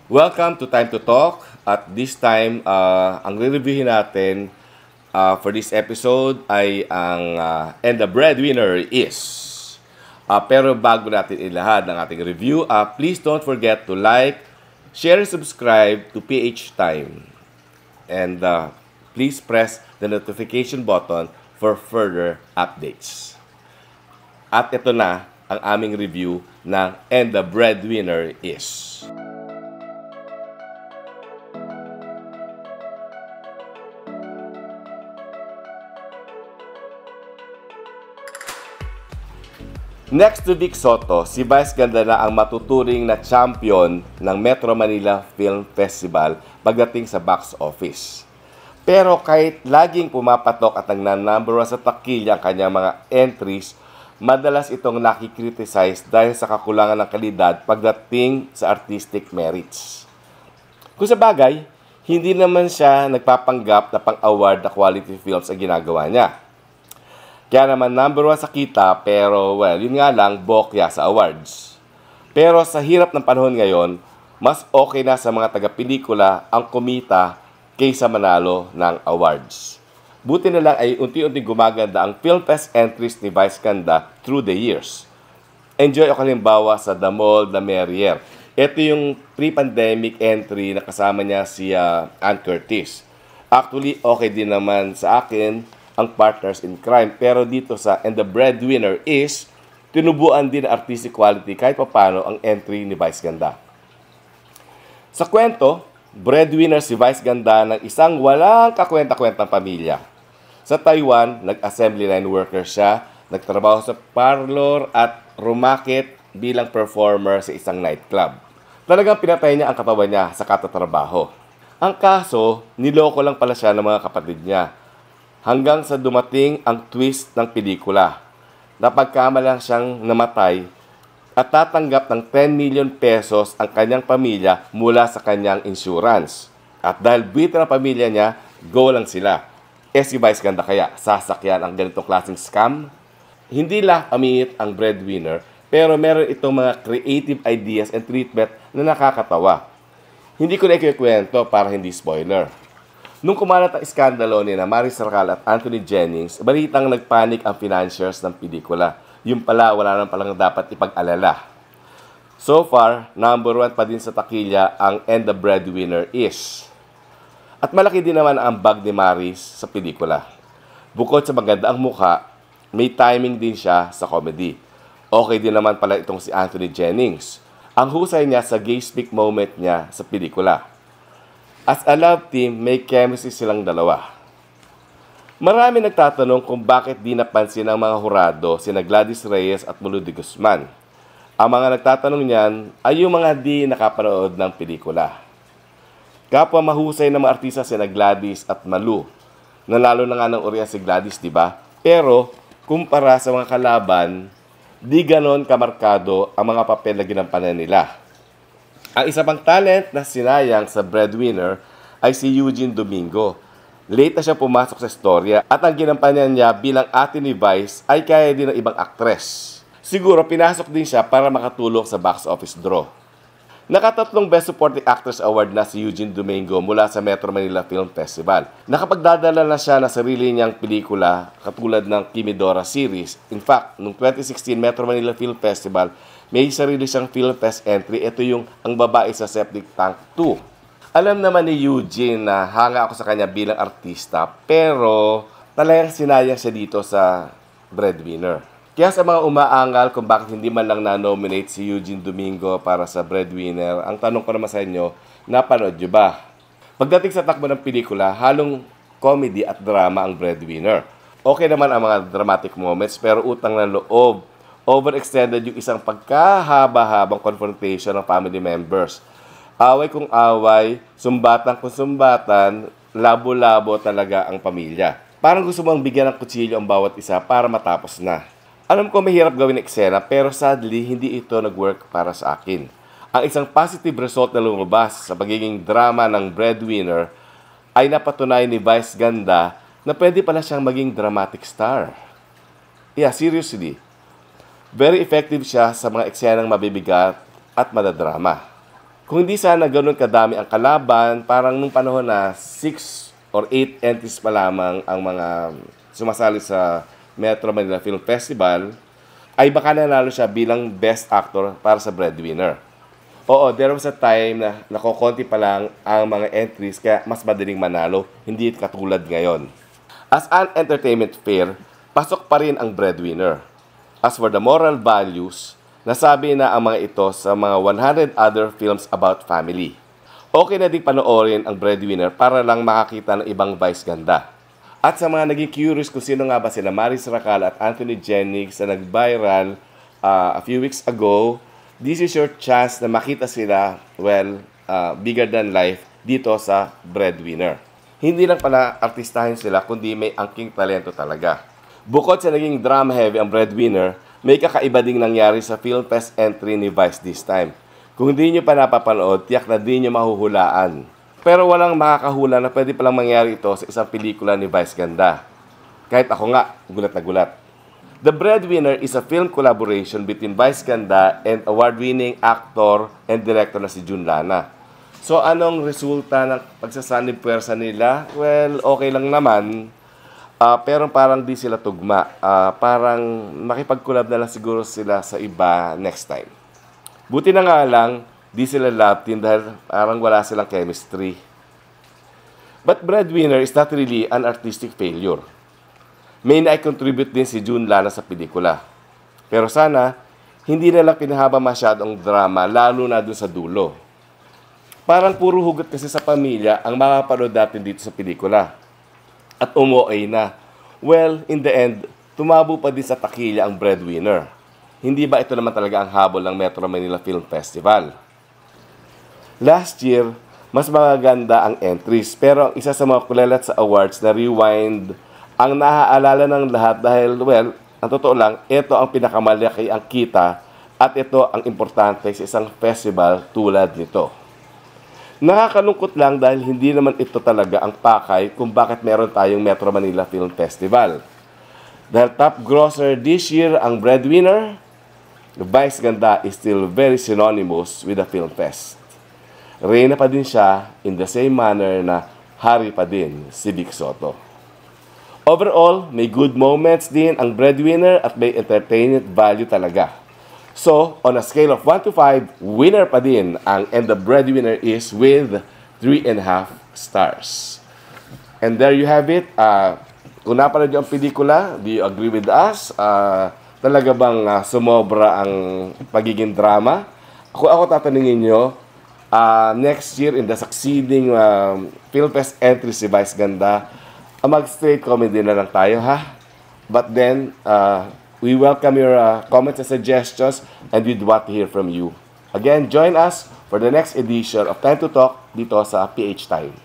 Welcome to Time to Talk. At this time, ang re-reviewin natin for this episode ay And the Breadwinner is. Pero bago natin ilahad ang ating review, please don't forget to like, share, and subscribe to PH Time. And please press the notification button for further updates. At ito na ang aming review ng And the Breadwinner is. Next to Vic Soto, si Vice Ganda na ang matuturing na champion ng Metro Manila Film Festival pagdating sa box office. Pero kahit laging pumapatok at number 1 sa takilya ang kanyang mga entries, madalas itong nakikriticize dahil sa kakulangan ng kalidad pagdating sa artistic merits. Kung sa bagay, hindi naman siya nagpapanggap na pang-award na quality films ang ginagawa niya. Kaya naman number 1 sa kita pero yun nga lang, bokya sa awards. Pero sa hirap ng panahon ngayon, mas okay na sa mga taga-pelikula ang kumita kaysa manalo ng awards. Buti na lang ay unti-unting gumaganda ang Film Fest entries ni Vice Ganda through the years. Enjoy ako halimbawa sa The Mall, The Merrier. Ito yung pre-pandemic entry na kasama niya si Ann Curtis. Actually, okay din naman sa akin ang Partners in Crime. Pero dito sa And the Breadwinner is, tinubuan din ang artistic quality kahit papano ang entry ni Vice Ganda. Sa kwento, breadwinner si Vice Ganda ng isang walang kakwenta-kwentang pamilya. Sa Taiwan, nag-assembly line worker siya, nagtrabaho sa parlor at rumakit bilang performer sa isang nightclub. Talagang pinatay niya ang katawan niya sa katatrabaho. Ang kaso, niloko lang pala siya ng mga kapatid niya. Hanggang sa dumating ang twist ng pelikula. Napagkamalang siyang namatay at tatanggap ng 10 million pesos ang kanyang pamilya mula sa kanyang insurance. At dahil buwito ng pamilya niya, go lang sila. Si Vice Ganda kaya sasakyan ang ganitong klaseng scam? Hindi lang amiit ang breadwinner, pero meron itong mga creative ideas and treatment na nakakatawa. Hindi ko na ikikwento para hindi spoiler. Nung kumalat ang iskandalo ni Maris Racal at Anthony Jennings, balitang nagpanik ang financiers ng pelikula. Yung pala, wala nang palang dapat ipag-alala. So far, number 1 pa din sa takilya ang And the Breadwinner is. At malaki din naman ang bag ni Maris sa pelikula. Bukod sa maganda ang mukha, may timing din siya sa comedy. Okay din naman pala itong si Anthony Jennings. Ang husay niya sa gay speak moment niya sa pelikula. As a love team, may chemistry silang dalawa. Marami nagtatanong kung bakit di napansin ng mga hurado sina Gladys Reyes at Mulu de Guzman. Ang mga nagtatanong niyan ay yung mga di nakapanood ng pelikula. Kapwa mahusay ng mga artista sina Gladys at Malu. Nanalo na nga ng Orya si Gladys, di ba? Pero, kumpara sa mga kalaban, di ganon kamarkado ang mga papel na ginampanan nila. Ang isa pang talent na sinayang sa breadwinner ay si Eugene Domingo. Late na siya pumasok sa istorya at ang ginampanan niya bilang ate ni Vice ay kaya din ng ibang aktres. Siguro pinasok din siya para makatulong sa box office draw. Nakatatlong Best Supporting Actress Award na si Eugene Domingo mula sa Metro Manila Film Festival. Nakapagdadala na siya ng sarili niyang pelikula katulad ng Kimidora series. In fact, noong 2016 Metro Manila Film Festival, may sarili siyang Film Fest entry. Ito yung Ang Babae sa Septic Tank 2. Alam naman ni Eugene na hanga ako sa kanya bilang artista, pero talagang sinayang siya dito sa breadwinner. Kaya sa mga umaangal kung bakit hindi man lang na-nominate si Eugene Domingo para sa breadwinner, ang tanong ko naman sa inyo, napanood nyo ba? Pagdating sa takbo ng pelikula, halong comedy at drama ang breadwinner. Okay naman ang mga dramatic moments, pero utang ng loob. Overextended yung isang pagkahaba-habang confrontation ng family members. Away kung away, sumbatan kung sumbatan, labo-labo talaga ang pamilya. Parang gusto mong bigyan ng kutsilyo ang bawat isa para matapos na. Alam ko mahirap gawin eksena pero sadly hindi ito nag-work para sa akin. Ang isang positive result na lumabas sa pagiging drama ng breadwinner ay napatunay ni Vice Ganda na pwede pala siyang maging dramatic star. Yeah, seriously. Very effective siya sa mga eksenang mabibigat at madadrama. Kung hindi sana ganun kadami ang kalaban, parang nung panahon na 6 or 8 entries pa lamang ang mga sumasali sa Metro Manila Film Festival, ay baka nanalo siya bilang Best Actor para sa Breadwinner. Oo, there was a time na nakokonti pa lang ang mga entries kaya mas madaling manalo, hindi katulad ngayon. As an entertainment fair, pasok pa rin ang Breadwinner. As for the moral values, nasabi na ang mga ito sa mga 100 other films about family. Okay na din panoorin ang Breadwinner para lang makakita ng ibang vice ganda. At sa mga naging curious kung sino nga ba sila Maris Racal at Anthony Jennings na nag-viral a few weeks ago, this is your chance na makita sila, bigger than life dito sa Breadwinner. Hindi lang pala artistahin sila kundi may angking talento talaga. Bukod sa naging drama-heavy ang Breadwinner, may kakaiba ding nangyari sa Film Fest entry ni Vice this time. Kung hindi nyo pa napapanood, tiyak na di nyo mahuhulaan. Pero walang makakahula na pwede palang mangyari ito sa isang pelikula ni Vice ganda. Kahit ako nga, gulat na gulat. The Breadwinner is a film collaboration between Vice ganda and award-winning actor and director na si Jun Lana. So anong resulta ng pagsasanib puwersa nila? Well, okay lang naman. Pero parang di sila tugma. Parang makipag-collab na lang siguro sila sa iba next time. Buti na nga lang, di sila love team dahil parang wala silang chemistry. But Breadwinner is not really an artistic failure. May na-contribute din si Jun Lana sa pelikula. Pero sana, hindi nila pinahaba masyadong drama, lalo na dun sa dulo. Parang puro hugot kasi sa pamilya ang makapanood natin dito sa pelikula. At umuoy na. Well, in the end, tumabo pa din sa takilya ang Breadwinner. Hindi ba ito naman talaga ang habol ng Metro Manila Film Festival? Last year, mas magaganda ang entries. Pero ang isa sa mga kulelat sa awards na Rewind ang naaalala ng lahat dahil, ang totoo lang, ito ang pinakamalaki ang kita at ito ang importante sa isang festival tulad nito. Nakakalungkot lang dahil hindi naman ito talaga ang pakay kung bakit meron tayong Metro Manila Film Festival. Dahil top grosser this year ang Breadwinner, the Vice ganda is still very synonymous with the Film Fest. Reyna pa din siya in the same manner na hari pa din si Vic Sotto. Overall, may good moments din ang Breadwinner at may entertainment value talaga. So, on a scale of 1 to 5, winner pa din and the Breadwinner is with 3.5 stars. And there you have it. Kung napanood nyo ang pelikula, do you agree with us? Talaga bang sumobra ang pagiging drama? Ako tatanungin nyo, next year in the succeeding PhilFest entry si Vice ganda, mag-straight comedy na lang tayo, ha? But then, we welcome your comments and suggestions and we'd want to hear from you. Again, join us for the next edition of Time to Talk dito sa PH Time.